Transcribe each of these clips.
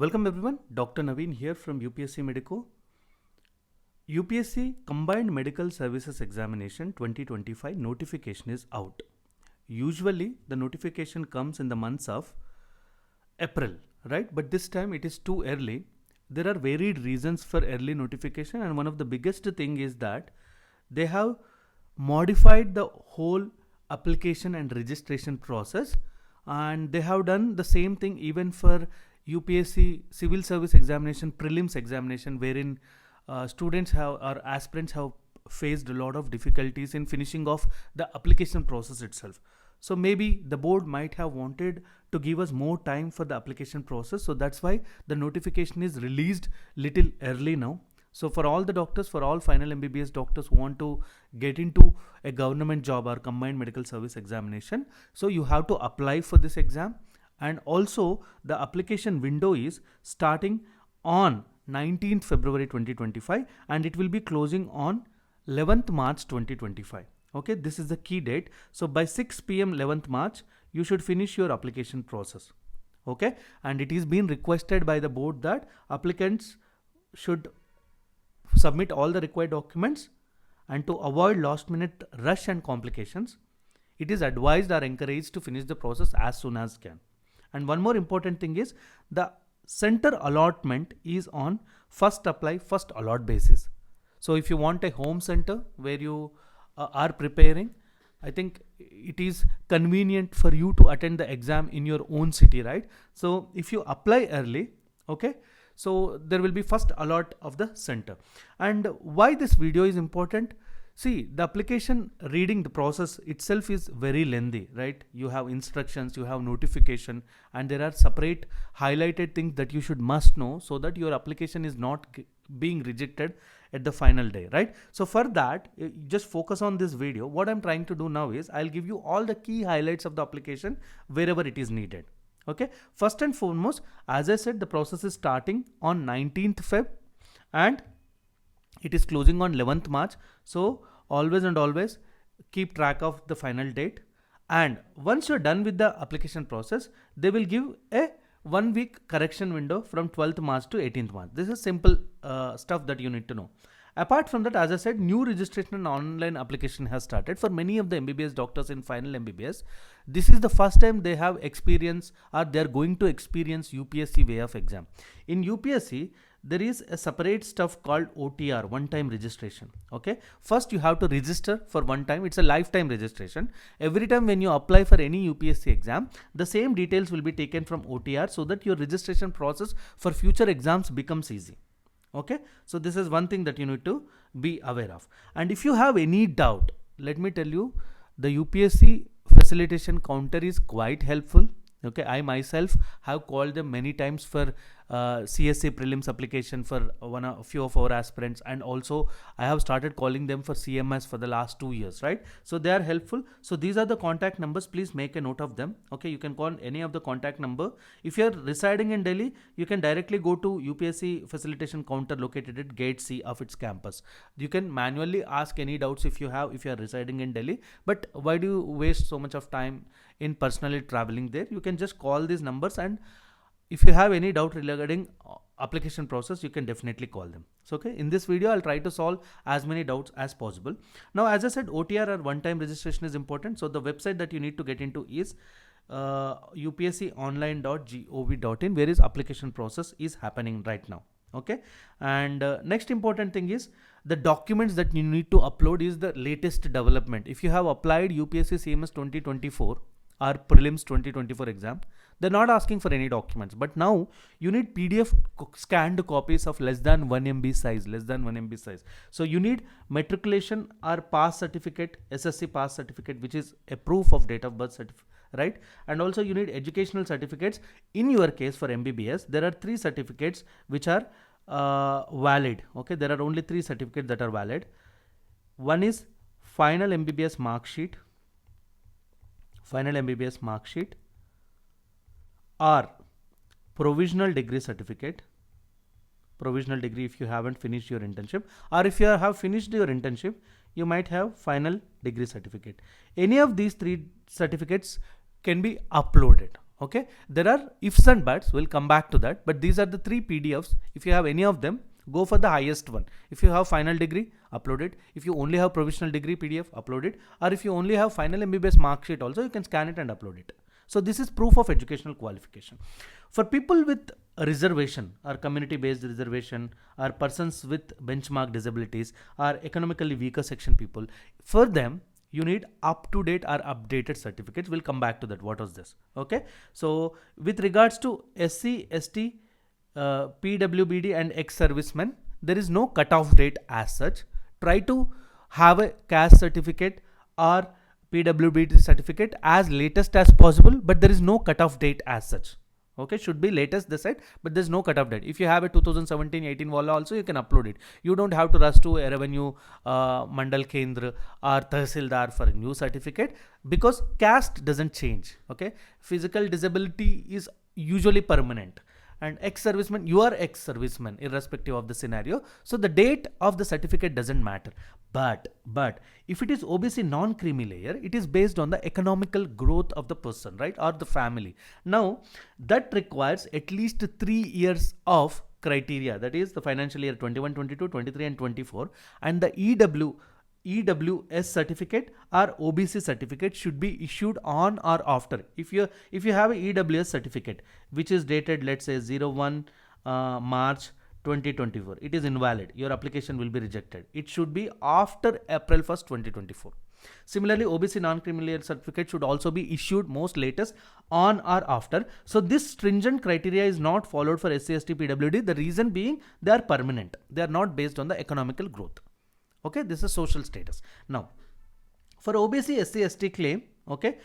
Welcome everyone, Dr. Naveen here from UPSC Medico. UPSC Combined Medical Services Examination 2025 notification is out. Usually the notification comes in the months of April, right? But this time it is too early. There are varied reasons for early notification, and one of the biggest thing is that they have modified the whole application and registration process, and they have done the same thing even for UPSC Civil Service Examination prelims examination, wherein students have or aspirants have faced a lot of difficulties in finishing off the application process itself. So maybe the board might have wanted to give us more time for the application process, so that's why the notification is released little early now. So for all the doctors, for all final MBBS doctors who want to get into a government job or combined medical service examination, so you have to apply for this exam. And also the application window is starting on 19th February 2025 and it will be closing on 11th March 2025. Okay, this is the key date. So by 6 p.m. 11th March, you should finish your application process. Okay, and it is being requested by the board that applicants should submit all the required documents, and to avoid last minute rush and complications, it is advised or encouraged to finish the process as soon as can. And one more important thing is the center allotment is on first apply, first allot basis. So if you want a home center where you are preparing, I think it is convenient for you to attend the exam in your own city, right? So if you apply early, okay, so there will be first allot of the center. And why this video is important? See, the application reading the process itself is very lengthy, right? You have instructions, you have notification, and there are separate highlighted things that you should must know so that your application is not being rejected at the final day, right? So for that, just focus on this video. What I'm trying to do now is I'll give you all the key highlights of the application wherever it is needed. Okay, first and foremost, as I said, the process is starting on 19th Feb and it is closing on 11th March. So always and always keep track of the final date. And once you're done with the application process, they will give a 1 week correction window from 12th March to 18th March. This is simple stuff that you need to know. Apart from that, as I said, new registration and online application has started for many of the MBBS doctors in final MBBS. This is the first time they have experience or they are going to experience UPSC way of exam. In UPSC, there is a separate stuff called OTR, one-time registration. Okay, first you have to register for one time. It's a lifetime registration. Every time when you apply for any UPSC exam, the same details will be taken from OTR so that your registration process for future exams becomes easy. Okay, so this is one thing that you need to be aware of. And if you have any doubt, let me tell you, the UPSC facilitation counter is quite helpful. Okay, I myself have called them many times for CSA prelims application for a few of our aspirants, and also I have started calling them for CMS for the last 2 years, right? So they are helpful. So these are the contact numbers. Please make a note of them. Okay, you can call any of the contact number. If you are residing in Delhi, you can directly go to UPSC facilitation counter located at Gate C of its campus. You can manually ask any doubts if you are residing in Delhi. But why do you waste so much of time in personally traveling there? You can just call these numbers, and if you have any doubt regarding application process, you can definitely call them. So okay, in this video I'll try to solve as many doubts as possible. Now, as I said, OTR or one-time registration is important. So the website that you need to get into is upsconline.gov.in, where is application process is happening right now. Okay, and next important thing is the documents that you need to upload is the latest development. If you have applied UPSC CMS 2024 or prelims 2024 exam, they're not asking for any documents, but now you need PDF scanned copies of less than 1 MB size, So you need matriculation or pass certificate, SSC pass certificate, which is a proof of date of birth certificate, right? And also you need educational certificates. In your case for MBBS, there are 3 certificates which are valid. Okay, there are only 3 certificates that are valid. One is final MBBS mark sheet, or provisional degree certificate, if you haven't finished your internship, or if you have finished your internship, you might have final degree certificate. Any of these 3 certificates can be uploaded. Okay, there are ifs and buts, we'll come back to that, but these are the 3 PDFs. If you have any of them, go for the highest one. If you have final degree, upload it. If you only have provisional degree PDF, upload it. Or if you only have final MBBS mark sheet also, you can scan it and upload it. So this is proof of educational qualification. For people with a reservation or community based reservation, or persons with benchmark disabilities, or economically weaker section people, for them you need up to date or updated certificates. We'll come back to that. What was this? Okay, so with regards to SC, ST, PWBD and ex-servicemen, there is no cutoff date as such. Try to have a caste certificate or PWBD certificate as latest as possible, but there is no cutoff date as such. Okay, should be latest they said, but there's no cutoff date. If you have a 2017-18 wala also, you can upload it. You don't have to rush to a revenue mandal kendra or tahsildar for a new certificate, because caste doesn't change. Okay, physical disability is usually permanent, and ex-serviceman, you are ex-serviceman irrespective of the scenario, so the date of the certificate doesn't matter. But if it is OBC non-creamy layer, it is based on the economical growth of the person, right, or the family. Now that requires at least 3 years of criteria, that is the financial year 21, 22, 23 and 24, and the EWS certificate or OBC certificate should be issued on or after. If you have a EWS certificate which is dated, let's say 01 March 2024, it is invalid. Your application will be rejected. It should be after April 1st, 2024. Similarly, OBC non-creamy layer certificate should also be issued most latest on or after. So this stringent criteria is not followed for SC, ST, PWD. The reason being they are permanent. They are not based on the economical growth. Okay, this is social status. Now, for OBC SC ST claim, okay,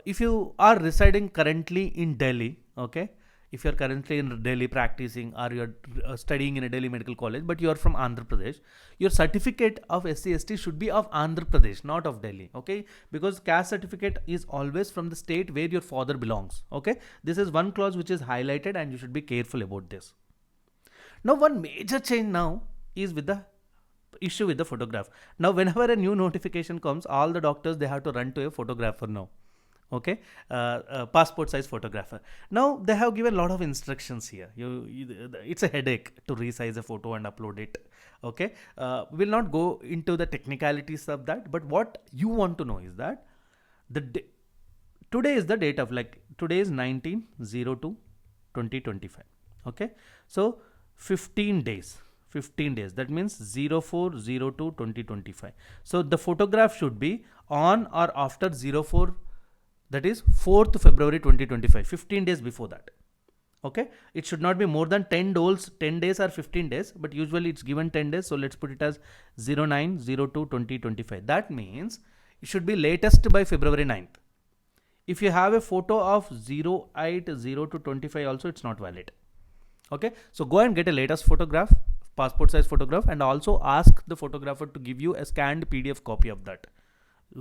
if you are residing currently in Delhi, okay, if you are currently in Delhi practicing, or you are studying in a Delhi Medical College, but you are from Andhra Pradesh, your certificate of SC ST should be of Andhra Pradesh, not of Delhi. Okay, because caste certificate is always from the state where your father belongs. Okay, this is one clause which is highlighted, and you should be careful about this. Now, one major change now is with the issue with the photograph. Now whenever a new notification comes, all the doctors, they have to run to a photographer now. Okay, passport size photographer. Now they have given a lot of instructions here. It's a headache to resize a photo and upload it. Okay, we'll not go into the technicalities of that, but what you want to know is that today is the date of, like, today is 19/02/2025. Okay, so 15 days, that means 04/02/2025. So the photograph should be on or after 04, that is 4th February 2025, 15 days before that. Okay, it should not be more than 10 days or 15 days, but usually it's given 10 days, so let's put it as 09/02/2025. That means it should be latest by February 9th. If you have a photo of 08/02/25 also, it's not valid. Okay, so go and get a latest photograph, passport size photograph, and also ask the photographer to give you a scanned PDF copy of that,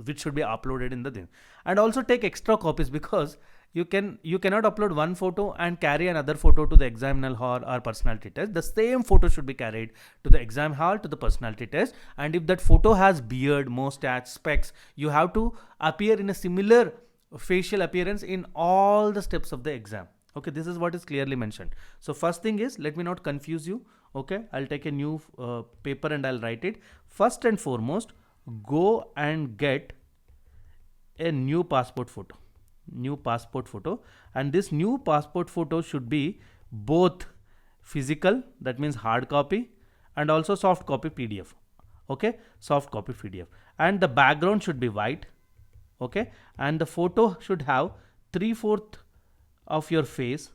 which should be uploaded in the thing. And also take extra copies, because you cannot upload one photo and carry another photo to the exam hall or personality test. The same photo should be carried to the exam hall, to the personality test, and if that photo has beard, mustache, specs, you have to appear in a similar facial appearance in all the steps of the exam. Okay, this is what is clearly mentioned. So first thing is, let me not confuse you. Okay, I'll take a new paper and I'll write it. First and foremost, go and get a new passport photo, and this new passport photo should be both physical, that means hard copy, and also soft copy PDF. Okay, soft copy PDF, and the background should be white. Okay, and the photo should have 3/4 of your face,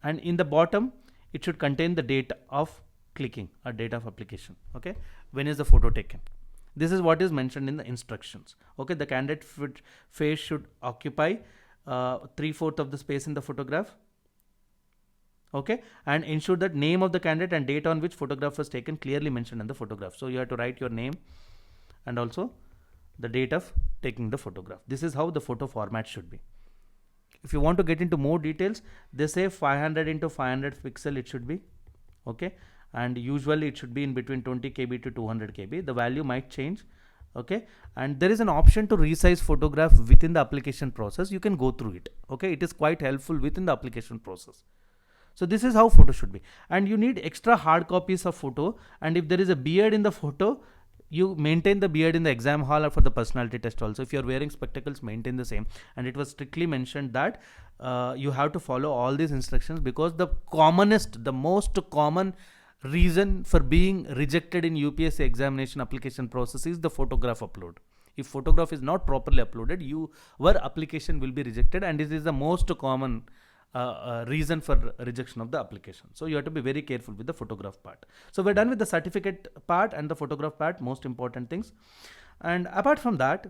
and in the bottom it should contain the date of clicking or date of application. Okay, when is the photo taken? This is what is mentioned in the instructions. Okay, the candidate face should occupy 3/4 of the space in the photograph. Okay, and ensure that name of the candidate and date on which photograph was taken clearly mentioned in the photograph. So you have to write your name and also the date of taking the photograph. This is how the photo format should be. If you want to get into more details, they say 500 into 500 pixel it should be. Okay, and usually it should be in between 20 KB to 200 KB. The value might change, Okay, and there is an option to resize photograph within the application process. You can go through it. Okay, it is quite helpful within the application process. So this is how photo should be, and you need extra hard copies of photo. And if there is a beard in the photo, you maintain the beard in the exam hall or for the personality test also. If you are wearing spectacles, maintain the same. And it was strictly mentioned that you have to follow all these instructions, because the most common reason for being rejected in UPSC examination application process is the photograph upload. If photograph is not properly uploaded, your application will be rejected, and this is the most common reason for rejection of the application. So you have to be very careful with the photograph part. So we're done with the certificate part and the photograph part, most important things. And apart from that,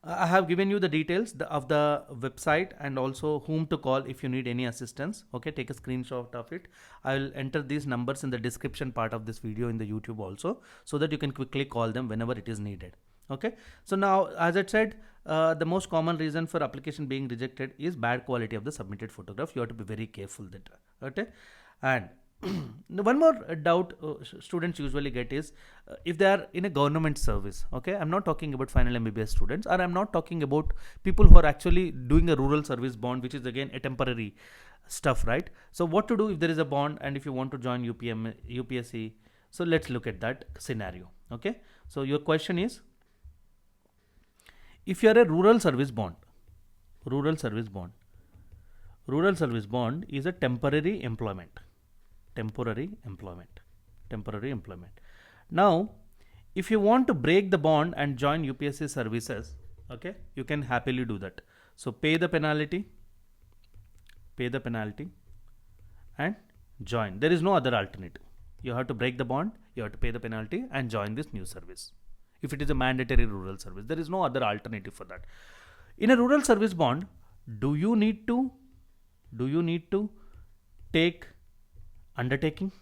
I have given you the details of the website and also whom to call if you need any assistance. Okay, take a screenshot of it. I will enter these numbers in the description part of this video in the YouTube also, so that you can quickly call them whenever it is needed. Okay, so now, as I said, the most common reason for application being rejected is bad quality of the submitted photograph. You have to be very careful that. Okay, and one more doubt students usually get is if they are in a government service. Okay, I'm not talking about final MBBS students, or I'm not talking about people who are actually doing a rural service bond, which is again a temporary stuff, right? So what to do if there is a bond and if you want to join UPSC? So let's look at that scenario. Okay, so your question is, if you are a rural service bond is a temporary employment. Now, if you want to break the bond and join UPSC services, okay, you can happily do that. So pay the penalty and join. There is no other alternative. You have to break the bond, you have to pay the penalty and join this new service. If it is a mandatory rural service, there is no other alternative for that. In a rural service bond, do you need to take undertaking?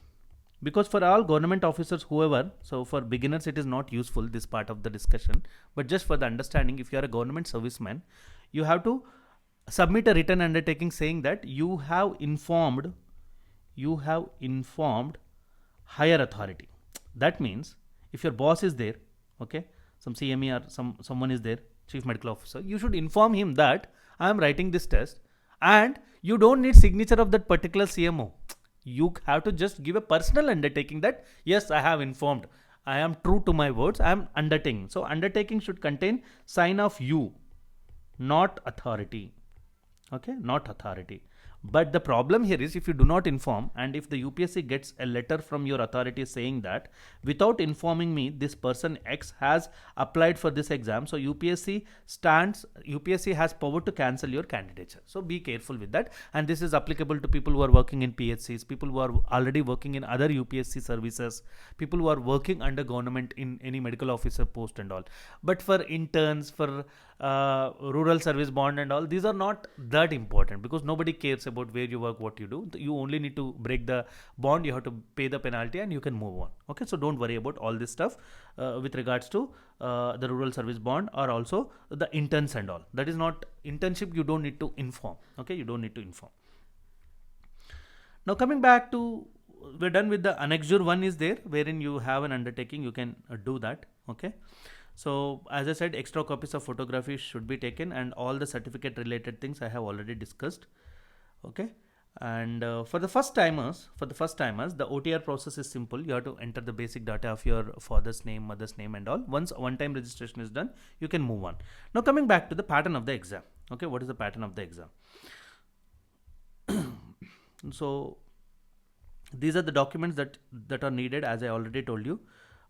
Because for all government officers, whoever, so for beginners it is not useful, this part of the discussion, but just for the understanding, if you are a government serviceman, you have to submit a written undertaking saying that you have informed higher authority. That means if your boss is there, okay, some CME or someone is there, chief medical officer, you should inform him that I am writing this test, and you don't need signature of that particular CMO. You have to just give a personal undertaking that yes, I have informed, I am true to my words, I am undertaking. So undertaking should contain sign of you, not authority. Okay, not authority. But the problem here is if you do not inform, and if the UPSC gets a letter from your authority saying that without informing me, this person X has applied for this exam, so UPSC has power to cancel your candidature. So be careful with that. And this is applicable to people who are working in PHCs, people who are already working in other UPSC services, people who are working under government in any medical officer post and all. But for interns, for rural service bond and all, these are not that important, because nobody cares about where you work, what you do. You only need to break the bond, you have to pay the penalty, and you can move on. Okay, so don't worry about all this stuff with regards to the rural service bond, or also the interns and all. That is not internship, you don't need to inform. Okay, you don't need to inform. Now coming back to, we're done with the annexure 1 is there, wherein you have an undertaking, you can do that. Okay, so as I said, extra copies of photography should be taken, and all the certificate related things I have already discussed. Okay, and for the first timers, the OTR process is simple. You have to enter the basic data of your father's name, mother's name and all. Once one-time registration is done, you can move on. Now coming back to the pattern of the exam. Okay, what is the pattern of the exam? So these are the documents that are needed, as I already told you.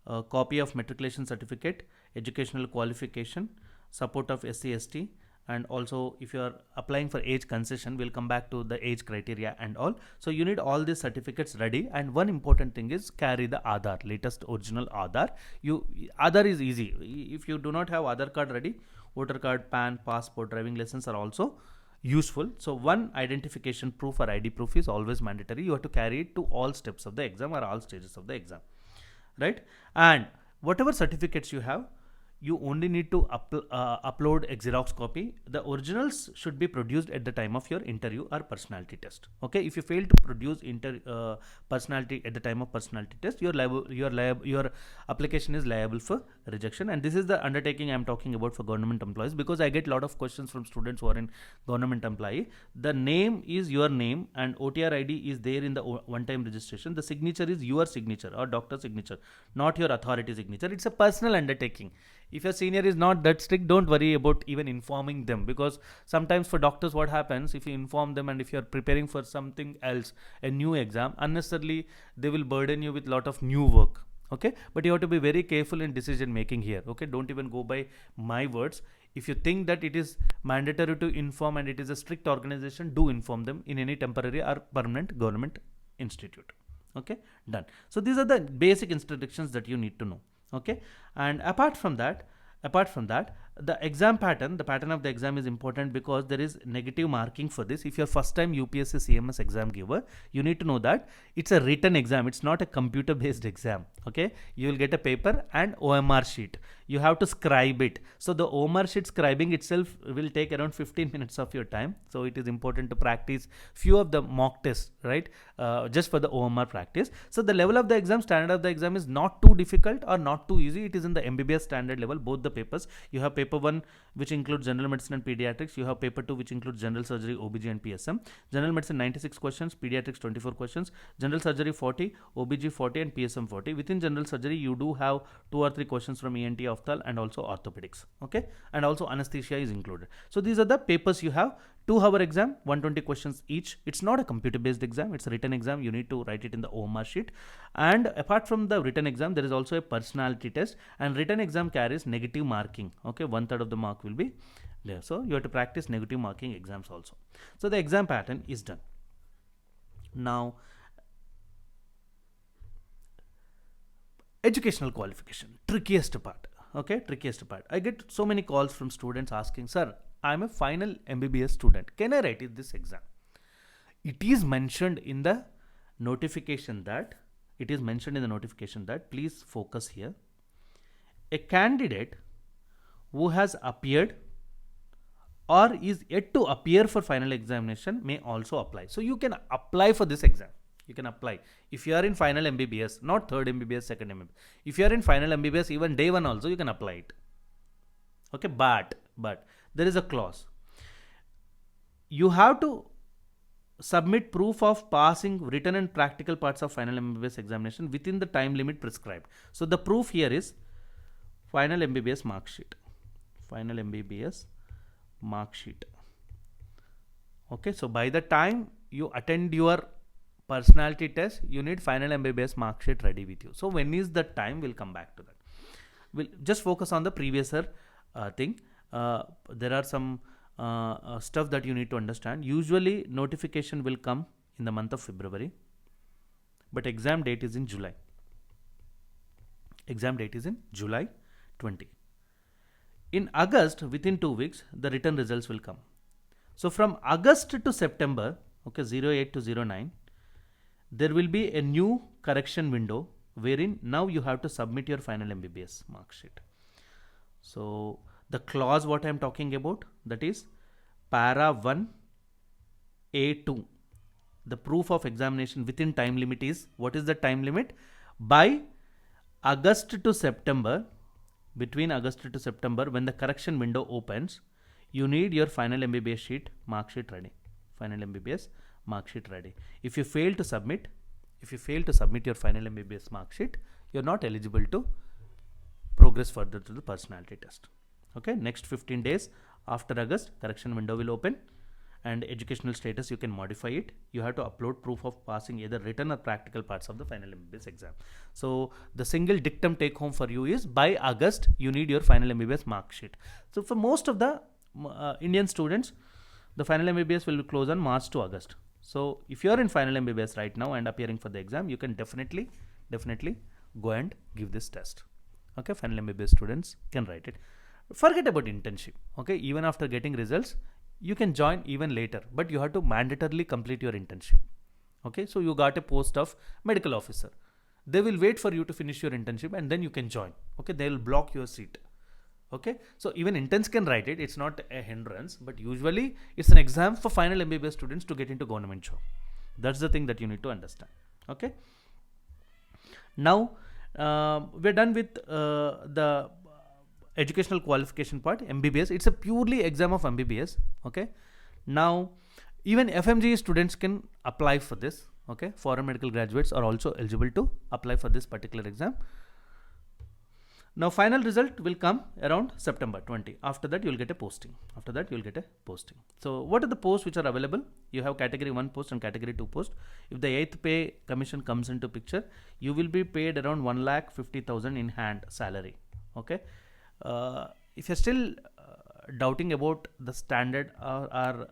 A copy of matriculation certificate, educational qualification, support of SC/ST, and also if you are applying for age concession, we'll come back to the age criteria and all. So you need all these certificates ready, and one important thing is carry the Aadhaar, latest original Aadhaar. Aadhaar is easy. If you do not have Aadhaar card ready, voter card, PAN, passport, driving license are also useful. So one identification proof or ID proof is always mandatory. You have to carry it to all steps of the exam or all stages of the exam, right? And whatever certificates you have, you only need to upload a Xerox copy. The originals should be produced at the time of your interview or personality test. Okay, if you fail to produce personality at the time of personality test, your application is liable for rejection. And this is the undertaking I'm talking about for government employees, because I get a lot of questions from students who are in government employee. The name is your name and OTR ID is there in the one-time registration. The signature is your signature or doctor's signature, not your authority signature. It's a personal undertaking. If your senior is not that strict, don't worry about even informing them, because sometimes for doctors what happens, if you inform them and if you're preparing for something else, a new exam, unnecessarily they will burden you with a lot of new work. Okay, but you have to be very careful in decision making here. Okay, don't even go by my words. If you think that it is mandatory to inform and it is a strict organization, do inform them in any temporary or permanent government institute. Okay, done. So these are the basic instructions that you need to know. Okay, and apart from that, the exam pattern, the pattern of the exam is important, because there is negative marking for this. If you're first time UPSC CMS exam giver, you need to know that it's a written exam. It's not a computer based exam. Okay, you will get a paper and OMR sheet. You have to scribe it. So the OMR sheet scribing itself will take around 15 minutes of your time. So it is important to practice few of the mock tests, right? Just for the OMR practice. So the level of the exam, standard of the exam is not too difficult or not too easy. It is in the MBBS standard level, both the papers. You have paper 1, which includes general medicine and pediatrics. You have paper 2, which includes general surgery, OBG and PSM. General medicine 96 questions, pediatrics 24 questions, general surgery 40, OBG 40 and PSM 40. Within general surgery, you do have 2 or 3 questions from ENT, ophthalm and also orthopedics. Okay, and also anesthesia is included. So these are the papers you have. 2-hour exam, 120 questions each. It's not a computer based exam, it's a written exam. You need to write it in the OMR sheet. And apart from the written exam, there is also a personality test, and written exam carries negative marking. Okay, 1/3 of the mark will be there. So you have to practice negative marking exams also. So the exam pattern is done. Now, educational qualification, trickiest part. Okay, trickiest part. I get so many calls from students asking, sir, I'm a final MBBS student. Can I write this exam? It is mentioned in the notification that, please focus here. A candidate who has appeared or is yet to appear for final examination may also apply. So you can apply for this exam. You can apply. If you are in final MBBS, not third MBBS, second MBBS. If you are in final MBBS, even day 1 also, you can apply it. Okay, but there is a clause. You have to submit proof of passing written and practical parts of final MBBS examination within the time limit prescribed. So the proof here is final MBBS mark sheet. Final MBBS mark sheet. Okay, so by the time you attend your personality test, you need final MBBS mark sheet ready with you. So when is the time? We'll come back to that. We'll just focus on the previous thing. There are some stuff that you need to understand. Usually notification will come in the month of February, but exam date is in July. Exam date is in July 20. In August, within 2 weeks, the written results will come. So from August to September, okay, 08 to 09, there will be a new correction window wherein now you have to submit your final MBBS mark sheet. So the clause what I am talking about, that is para 1 A2. The proof of examination within time limit is, what is the time limit? By August to September, between August to September, when the correction window opens, you need your final MBBS sheet, mark sheet ready. Final MBBS mark sheet ready. If you fail to submit your final MBBS mark sheet, you're not eligible to progress further to the personality test. Okay, next 15 days after August, correction window will open, and educational status you can modify it. You have to upload proof of passing either written or practical parts of the final MBBS exam. So the single dictum take home for you is, by August you need your final MBBS mark sheet. So for most of the Indian students, the final MBBS will close on March to August. So if you are in final MBBS right now and appearing for the exam, you can definitely go and give this test. Okay, final MBBS students can write it. Forget about internship. Okay, even after getting results, you can join even later, but you have to mandatorily complete your internship. Okay, so you got a post of medical officer. They will wait for you to finish your internship and then you can join. Okay, they will block your seat. Okay, so even interns can write it. It's not a hindrance, but usually it's an exam for final MBBS students to get into government job. That's the thing that you need to understand. Okay. Now we're done with the educational qualification part, MBBS. It's a purely exam of MBBS. Okay. Now even FMG students can apply for this. Okay, foreign medical graduates are also eligible to apply for this particular exam. Now final result will come around September 20. After that you'll get a posting. So what are the posts which are available? You have category 1 post and category 2 post. If the 8th pay commission comes into picture, you will be paid around 1,50,000 in hand salary. Okay. If you're still doubting about the standard or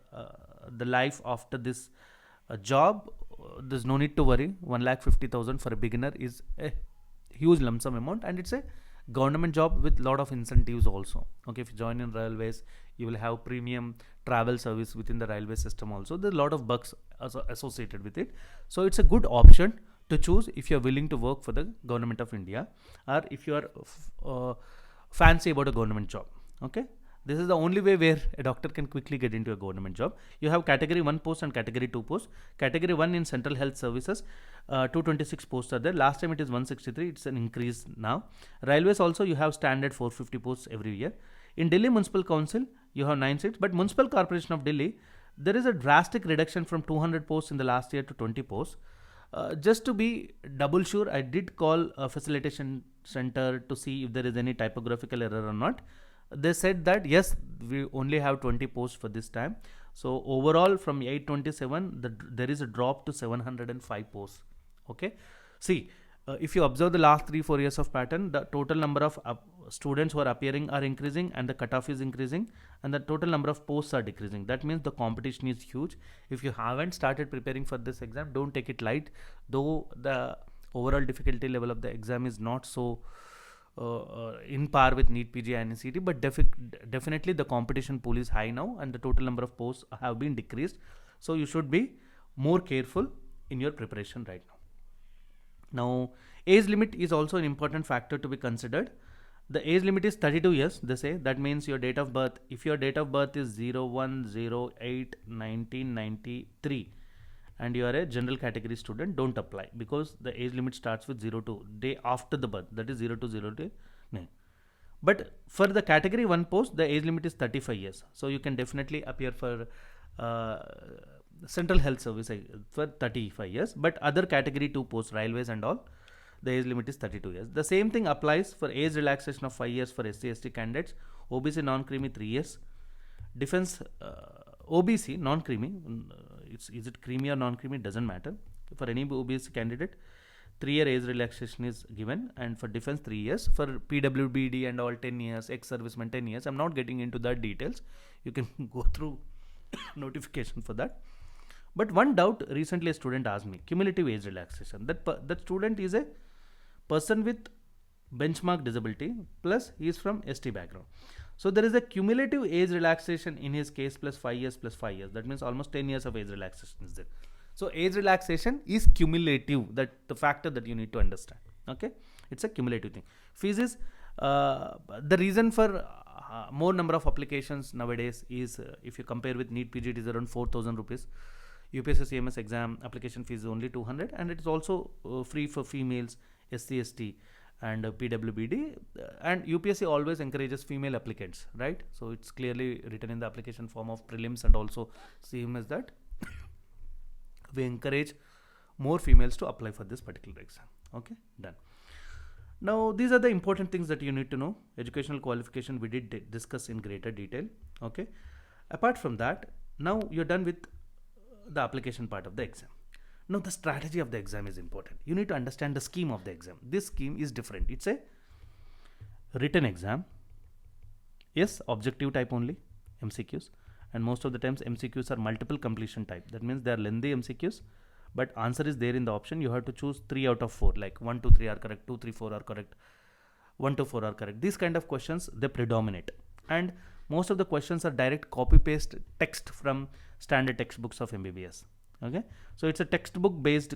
the life after this job, there's no need to worry. 1,50,000 for a beginner is a huge lump sum amount, and it's a government job with lot of incentives also. Okay, if you join in railways, you will have premium travel service within the railway system also. There's a lot of bucks associated with it. So it's a good option to choose if you're willing to work for the government of India, or if you are fancy about a government job. Okay, this is the only way where a doctor can quickly get into a government job. You have category 1 post and category 2 post. Category 1 in central health services, 226 posts are there. Last time it is 163. It's an increase now. Railways also, you have standard 450 posts every year. In Delhi Municipal Council, you have 9 seats, but Municipal Corporation of Delhi, there is a drastic reduction from 200 posts in the last year to 20 posts. Just to be double sure, I did call a facilitation center to see if there is any typographical error or not. They said that yes, we only have 20 posts for this time. So overall from 827, there is a drop to 705 posts. Okay. See, if you observe the last 3-4 years of pattern, the total number of students who are appearing are increasing, and the cutoff is increasing, and the total number of posts are decreasing. That means the competition is huge. If you haven't started preparing for this exam, don't take it light. Though the overall difficulty level of the exam is not so in par with NEET PG and NCT, but definitely the competition pool is high now, and the total number of posts have been decreased. So you should be more careful in your preparation right now. Now, age limit is also an important factor to be considered. The age limit is 32 years, they say. That means your date of birth, if your date of birth is 01/08/1993 and you are a general category student, don't apply, because the age limit starts with 02, day after the birth, that is 02/02/9. But for the category 1 post, the age limit is 35 years. So you can definitely appear for central health service for 35 years. But other category 2 posts, railways and all, the age limit is 32 years. The same thing applies for age relaxation of 5 years for SC/ST candidates, OBC non-creamy 3 years, defense OBC non-creamy, is it creamy or non-creamy, doesn't matter. For any OBC candidate, 3-year age relaxation is given, and for defense 3 years, for PWBD and all 10 years, ex-servicemen 10 years. I'm not getting into that details. You can go through notification for that. But one doubt, recently a student asked me, cumulative age relaxation. That student is a person with benchmark disability, plus he is from ST background. So there is a cumulative age relaxation in his case, plus 5 years plus 5 years. That means almost 10 years of age relaxation is there. So age relaxation is cumulative. That the factor that you need to understand. Okay, it's a cumulative thing. Fees is the reason for more number of applications nowadays is if you compare with NEET PG, it is around 4,000 rupees. UPSC CMS exam application fees is only 200, and it is also free for females, SC, ST, and PWBD. And UPSC always encourages female applicants, right? So it's clearly written in the application form of prelims and also CMS that we encourage more females to apply for this particular exam. Okay, done. Now these are the important things that you need to know. Educational qualification we did discuss in greater detail. Okay, apart from that, now you're done with the application part of the exam. Now the strategy of the exam is important. You need to understand the scheme of the exam. This scheme is different. It's a written exam. Yes, objective type only, MCQs, and most of the times MCQs are multiple completion type. That means they are lengthy MCQs, but answer is there in the option. You have to choose 3 out of 4, like 1, 2, 3 are correct, 2, 3, 4 are correct, 1 to 4 are correct. These kind of questions, they predominate, and most of the questions are direct copy paste text from standard textbooks of MBBS. Okay, so it's a textbook based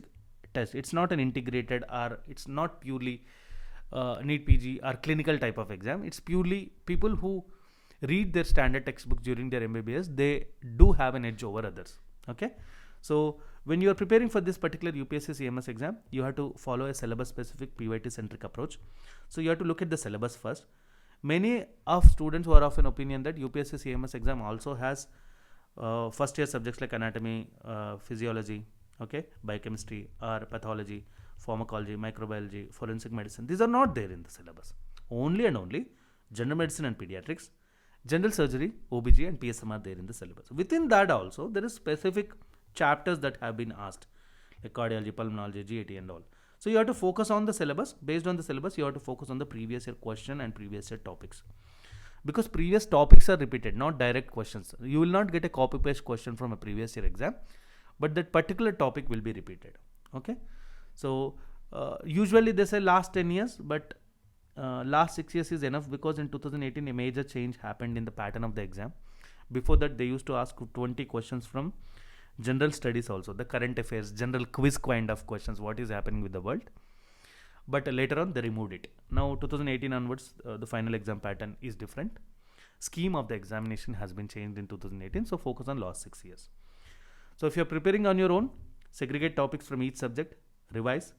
test. It's not an integrated, or it's not purely NEET PG or clinical type of exam. It's purely people who read their standard textbooks during their MBBS, they do have an edge over others. Okay, so when you are preparing for this particular UPSC CMS exam, you have to follow a syllabus specific PYT centric approach. So you have to look at the syllabus first. Many of students who are of an opinion that UPSC CMS exam also has first year subjects like anatomy, physiology, okay, biochemistry or pathology, pharmacology, microbiology, forensic medicine. These are not there in the syllabus. Only and only general medicine and pediatrics, general surgery, OBG and PSM are there in the syllabus. Within that also, there is specific chapters that have been asked, like cardiology, pulmonology, GAT and all. So you have to focus on the syllabus. Based on the syllabus, you have to focus on the previous year question and previous year topics. Because previous topics are repeated, not direct questions. You will not get a copy paste question from a previous year exam, but that particular topic will be repeated. Okay. So usually they say last 10 years, but last 6 years is enough, because in 2018 a major change happened in the pattern of the exam. Before that, they used to ask 20 questions from general studies also, the current affairs, general quiz kind of questions, what is happening with the world. But later on they removed it. Now 2018 onwards, the final exam pattern is different. Scheme of the examination has been changed in 2018, so focus on last 6 years. So if you're preparing on your own, segregate topics from each subject, revise,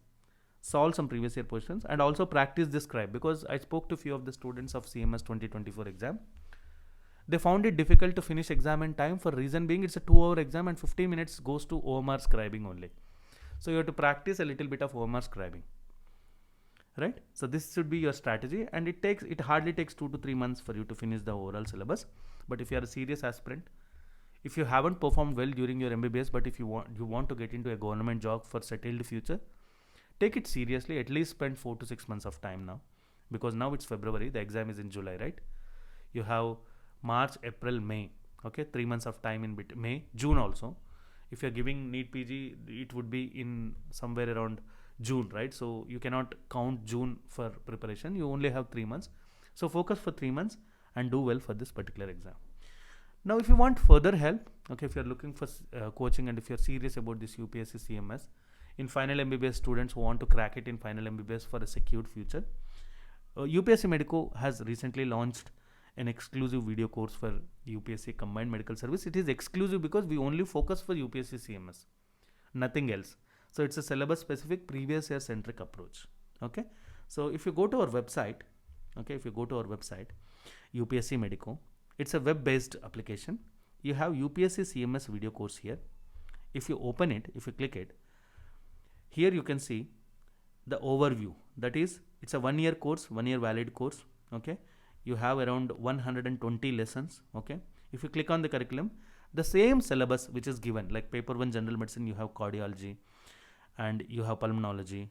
solve some previous year questions, and also practice this scribe, because I spoke to few of the students of CMS 2024 exam. They found it difficult to finish exam in time, for reason being it's a 2-hour exam and 15 minutes goes to OMR scribing only. So you have to practice a little bit of OMR scribing, right? So this should be your strategy, and it hardly takes 2 to 3 months for you to finish the overall syllabus. But if you are a serious aspirant, if you haven't performed well during your MBBS, but if you want to get into a government job for settled future, take it seriously. At least spend 4 to 6 months of time now, because now it's February, the exam is in July, right? You have March, April, May, okay, 3 months of time in between. May, June also. If you're giving NEET PG, it would be in somewhere around June, right? So you cannot count June for preparation. You only have 3 months. So focus for 3 months and do well for this particular exam. Now, if you want further help, okay, if you're looking for coaching, and if you're serious about this UPSC CMS, in final MBBS students who want to crack it in final MBBS for a secured future, UPSC Medico has recently launched an exclusive video course for UPSC Combined Medical Service. It is exclusive because we only focus for UPSC CMS, nothing else. So it's a syllabus specific, previous year centric approach. Okay. So if you go to our website, okay, UPSC Medico, it's a web-based application. You have UPSC CMS video course here. If you open it, if you click it, here you can see the overview. That is, it's a 1-year course, 1-year valid course. Okay. You have around 120 lessons. Okay. If you click on the curriculum, the same syllabus which is given, like paper 1 general medicine, you have cardiology and you have pulmonology,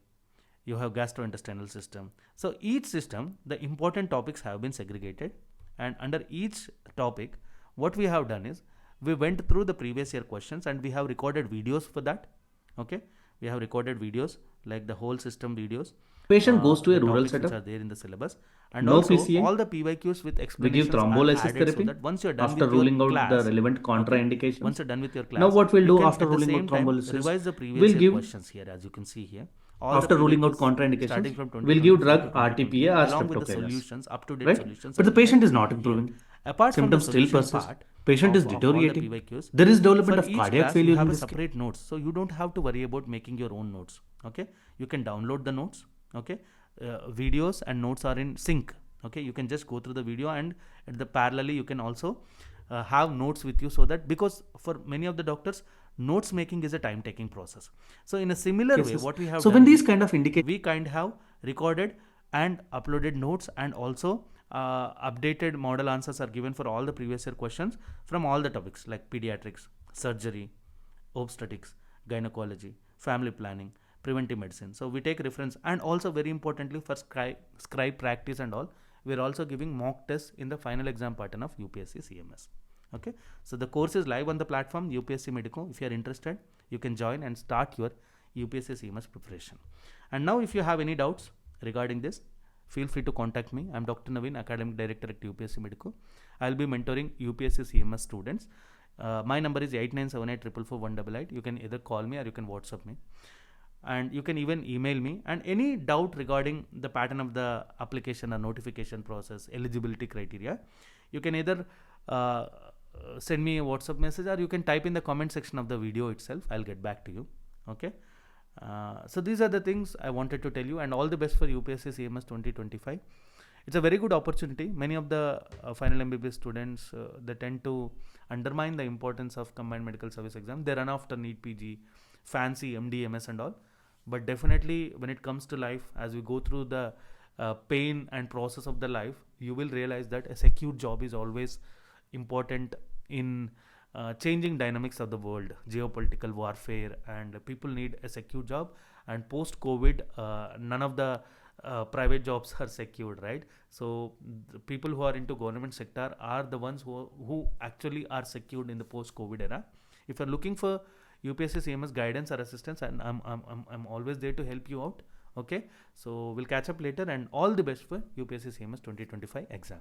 you have gastrointestinal system. So each system, the important topics have been segregated, and under each topic, what we have done is we went through the previous year questions and we have recorded videos for that. Okay. We have recorded videos like the whole system videos. Patient goes to a rural which setup. are there in the syllabus, and No also PCA. all the PYQs with We explanations give thrombolysis are added, therapy so that once you're done after with ruling your out class, the relevant contraindications. once you're done with your class, now what we'll you do can after at the ruling out same time thrombolysis, revise the previous we'll year give questions here, as you can see here. All after the ruling out PYQs starting contraindications, from we'll give 2024 drug to RTPA 2025, or along with the streptococcus, solutions, up-to-date right? solutions. But the are given patient is not here. improving. Apart from the Symptoms still solution persist. part, Patient is of all deteriorating. the PYQs, There is development for of each cardiac class, failure you in have a this case. separate notes, so you don't have to worry about making your own notes. Okay, you can download the notes. Okay, videos and notes are in sync. Okay, you can just go through the video, and at the parallelly you can also have notes with you, so that, because for many of the doctors, notes making is a time taking process. So in a similar way, what we have so done when these is, kind of indicate, we kind have recorded and uploaded notes, and also updated model answers are given for all the previous year questions from all the topics like pediatrics, surgery, obstetrics, gynecology, family planning, preventive medicine. So we take reference, and also very importantly for scribe practice and all, we are also giving mock tests in the final exam pattern of UPSC CMS. Okay, so the course is live on the platform UPSC Medico. If you are interested, you can join and start your UPSC CMS preparation. And now, if you have any doubts regarding this, feel free to contact me. I'm Dr. Naveen, Academic Director at UPSC Medico. I'll be mentoring UPSC CMS students. My number is 8978444188. You can either call me or you can WhatsApp me. and you can even email me. And any doubt regarding the pattern of the application or notification process, eligibility criteria, you can either send me a WhatsApp message, or you can type in the comment section of the video itself. I'll get back to you. Okay. So these are the things I wanted to tell you, and all the best for UPSC CMS 2025. It's a very good opportunity. Many of the final MBBS students, they tend to undermine the importance of combined medical service exam. They run after NEET PG, fancy MD, MS and all. But definitely when it comes to life, as we go through the pain and process of the life, you will realize that a secure job is always important in changing dynamics of the world, geopolitical warfare, and people need a secure job. And post COVID, none of the private jobs are secured, right? So the people who are into government sector are the ones who actually are secured in the post COVID era. If you're looking for UPSC CMS guidance or assistance, and I'm always there to help you out. Okay, so we'll catch up later, and all the best for UPSC CMS 2025 exam.